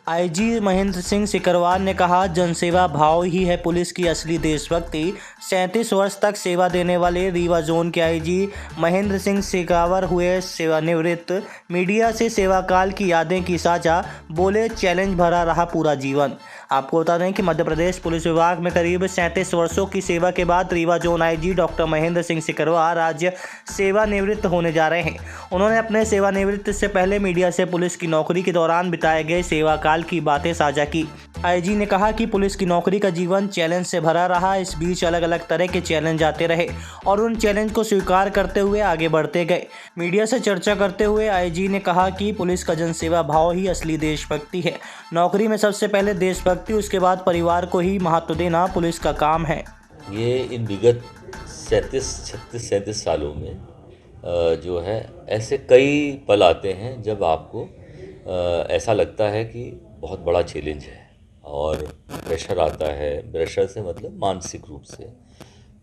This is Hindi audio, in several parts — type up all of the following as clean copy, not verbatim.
आईजी महेंद्र सिंह सिकरवार ने कहा, जनसेवा भाव ही है पुलिस की असली देशभक्ति। 37 वर्ष तक सेवा देने वाले रीवा जोन के आईजी महेंद्र सिंह सिकरवार हुए सेवानिवृत्त। मीडिया से सेवाकाल की यादें की साझा, बोले चैलेंज भरा रहा पूरा जीवन। आपको बता दें कि मध्य प्रदेश पुलिस विभाग में करीब 37 वर्षों की सेवा के बाद Rewa zone IG doctor Mahendra Singh Sikarwar आज सेवानिवृत्त होने जा रहे हैं। उन्होंने अपने सेवानिवृत्ति से पहले मीडिया से पुलिस की नौकरी के दौरान बिताए गए सेवाकाल की बातें साझा की। आईजी ने कहा कि पुलिस की नौकरी का जीवन चैलेंज से भरा रहा। इस बीच अलग अलग तरह के चैलेंज आते रहे और उन चैलेंज को स्वीकार करते हुए आगे बढ़ते गए। मीडिया से चर्चा करते हुए आईजी ने कहा कि पुलिस का जनसेवा भाव ही असली देशभक्ति है। नौकरी में सबसे पहले देशभक्ति, उसके बाद परिवार को ही महत्व देना पुलिस का काम है। ये इन विगत 37 सालों में जो है ऐसे कई पल आते हैं जब आपको ऐसा लगता है कि बहुत बड़ा चैलेंज है और प्रेशर आता है। प्रेशर से मतलब मानसिक रूप से,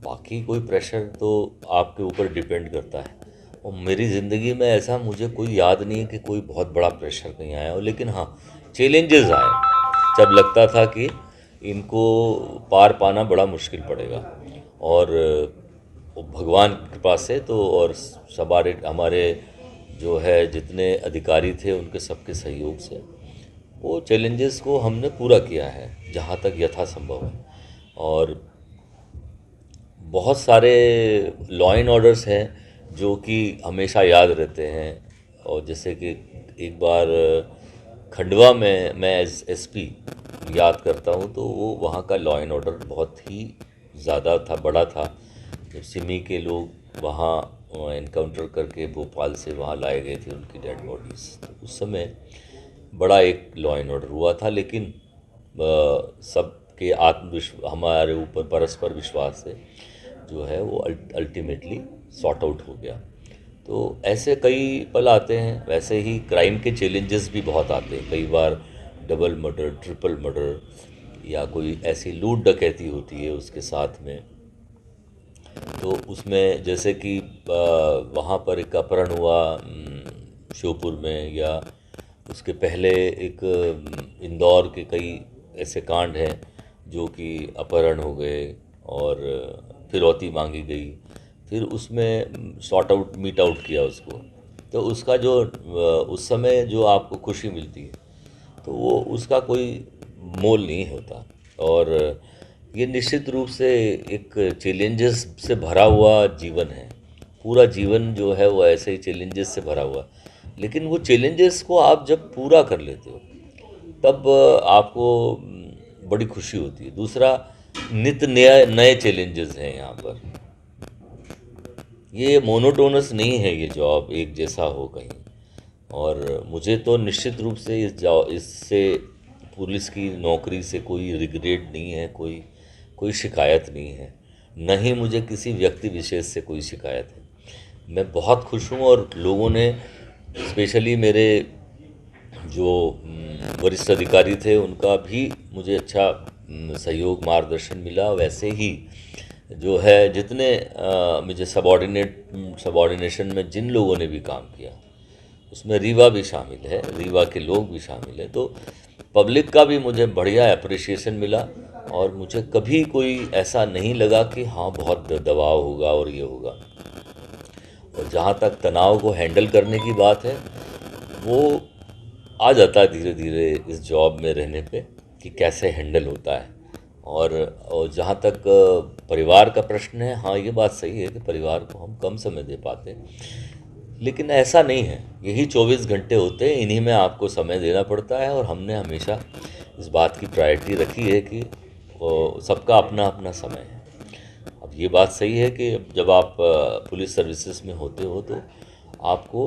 बाकी कोई प्रेशर तो आपके ऊपर डिपेंड करता है। और मेरी ज़िंदगी में ऐसा मुझे कोई याद नहीं है कि कोई बहुत बड़ा प्रेशर कहीं आया हो, लेकिन हाँ चैलेंजेस आए जब लगता था कि इनको पार पाना बड़ा मुश्किल पड़ेगा। और भगवान की कृपा से तो और हमारे जो है जितने अधिकारी थे उनके सबके सहयोग से वो चैलेंजेस को हमने पूरा किया है जहाँ तक यथासंभव है। और बहुत सारे लॉ एंड ऑर्डर्स हैं जो कि हमेशा याद रहते हैं। और जैसे कि एक बार खंडवा में मैं एसपी याद करता हूँ, तो वो वहाँ का लॉ एंड ऑर्डर बहुत ही ज़्यादा था, बड़ा था। जब सिमी के लोग वहाँ इनकाउंटर करके भोपाल से वहाँ लाए गए थे उनकी डेड बॉडीज़, तो उस समय बड़ा एक लॉ एंड ऑर्डर हुआ था। लेकिन सबके आत्मविश्वास, हमारे ऊपर परस्पर विश्वास से जो है वो अल्टीमेटली सॉर्ट आउट हो गया। तो ऐसे कई पल आते हैं। वैसे ही क्राइम के चैलेंजेस भी बहुत आते हैं। कई बार डबल मर्डर, ट्रिपल मर्डर या कोई ऐसी लूट डकैती होती है उसके साथ में। तो उसमें जैसे कि वहाँ पर एक अपहरण हुआ श्योपुर में, या उसके पहले एक इंदौर के कई ऐसे कांड हैं जो कि अपहरण हो गए और फिरौती मांगी गई, फिर उसमें सॉर्ट आउट मीट आउट किया उसको। तो उसका जो उस समय जो आपको खुशी मिलती है तो वो उसका कोई मोल नहीं होता। और ये निश्चित रूप से एक चैलेंजेस से भरा हुआ जीवन है। पूरा जीवन जो है वो ऐसे ही चैलेंजेस से भरा हुआ। लेकिन वो चैलेंजेस को आप जब पूरा कर लेते हो तब आपको बड़ी खुशी होती है। दूसरा, नित्य नए चैलेंजेस हैं यहाँ पर। ये मोनोटोनस नहीं है ये जॉब, एक जैसा हो कहीं। और मुझे तो निश्चित रूप से इससे पुलिस की नौकरी से कोई रिग्रेट नहीं है, कोई शिकायत नहीं है। न ही मुझे किसी व्यक्ति विशेष से कोई शिकायत है। मैं बहुत खुश हूँ। और लोगों ने, स्पेशली मेरे जो वरिष्ठ अधिकारी थे, उनका भी मुझे अच्छा सहयोग मार्गदर्शन मिला। वैसे ही जो है जितने मुझे सबॉर्डिनेशन में जिन लोगों ने भी काम किया, उसमें रीवा भी शामिल है, रीवा के लोग भी शामिल हैं। तो पब्लिक का भी मुझे बढ़िया अप्रिशिएशन मिला। और मुझे कभी कोई ऐसा नहीं लगा कि हाँ बहुत दबाव होगा और ये होगा। और जहाँ तक तनाव को हैंडल करने की बात है, वो आ जाता है धीरे धीरे इस जॉब में रहने पे कि कैसे हैंडल होता है। और जहाँ तक परिवार का प्रश्न है, हाँ ये बात सही है कि परिवार को हम कम समय दे पाते हैं, लेकिन ऐसा नहीं है। यही 24 घंटे होते हैं, इन्हीं में आपको समय देना पड़ता है। और हमने हमेशा इस बात की प्रायोरिटी रखी है कि सबका अपना अपना समय है। अब ये बात सही है कि जब आप पुलिस सर्विसेज में होते हो तो आपको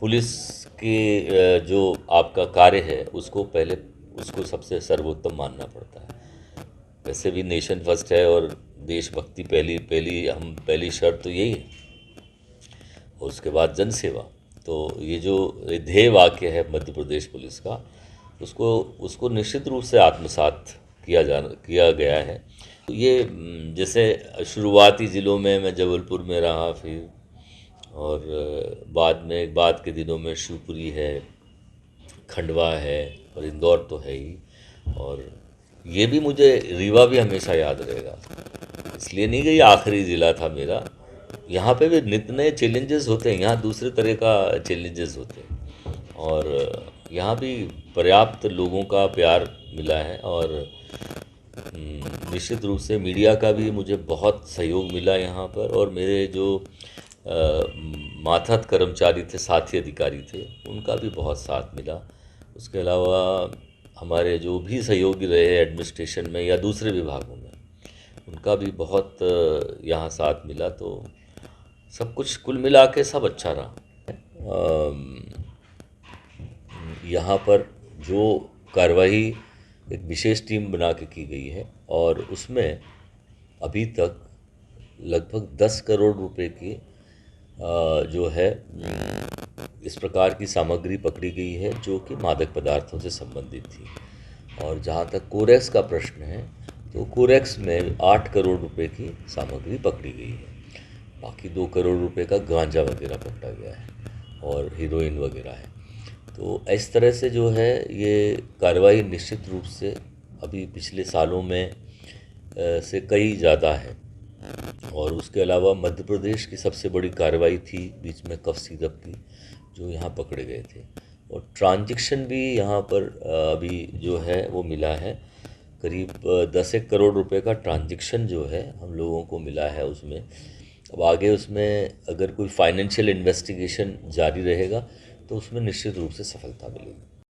पुलिस के जो आपका कार्य है उसको सबसे सर्वोत्तम मानना पड़ता है। वैसे भी नेशन फर्स्ट है और देशभक्ति पहली शर्त तो यही है। और उसके बाद जनसेवा। तो ये जो ध्येय वाक्य है मध्य प्रदेश पुलिस का, उसको निश्चित रूप से आत्मसात किया गया है। तो ये जैसे शुरुआती ज़िलों में मैं जबलपुर में रहा, फिर और बाद के दिनों में शिवपुरी है, खंडवा है और इंदौर तो है ही। और ये भी मुझे रीवा भी हमेशा याद रहेगा, इसलिए नहीं कि ये आखिरी ज़िला था मेरा। यहाँ पे भी नित नए चैलेंजेस होते हैं, यहाँ दूसरे तरह का चैलेंजेस होते हैं। और यहाँ भी पर्याप्त लोगों का प्यार मिला है। और निश्चित रूप से मीडिया का भी मुझे बहुत सहयोग मिला यहाँ पर। और मेरे जो मातहत कर्मचारी थे, साथी अधिकारी थे, उनका भी बहुत साथ मिला। उसके अलावा हमारे जो भी सहयोगी रहे एडमिनिस्ट्रेशन में या दूसरे विभागों में, उनका भी बहुत यहाँ साथ मिला। तो सब कुछ कुल मिला के सब अच्छा रहा। यहाँ पर जो कार्रवाई एक विशेष टीम बना के की गई है, और उसमें अभी तक लगभग 10 करोड़ रुपए की जो है इस प्रकार की सामग्री पकड़ी गई है जो कि मादक पदार्थों से संबंधित थी। और जहाँ तक कोरेक्स का प्रश्न है, तो कोरेक्स में 8 करोड़ रुपए की सामग्री पकड़ी गई है। बाकी 2 करोड़ रुपए का गांजा वगैरह पकड़ा गया है और हीरोइन वगैरह है। तो इस तरह से जो है ये कार्रवाई निश्चित रूप से अभी पिछले सालों में से कई ज़्यादा है। और उसके अलावा मध्य प्रदेश की सबसे बड़ी कार्रवाई थी बीच में कफ सिरप की, जो यहाँ पकड़े गए थे। और ट्रांजैक्शन भी यहाँ पर अभी जो है वो मिला है, करीब 10 करोड़ रुपए का ट्रांजैक्शन जो है हम लोगों को मिला है उसमें। अब आगे उसमें अगर कोई फाइनेंशियल इन्वेस्टिगेशन जारी रहेगा तो उसमें निश्चित रूप से सफलता मिलेगी।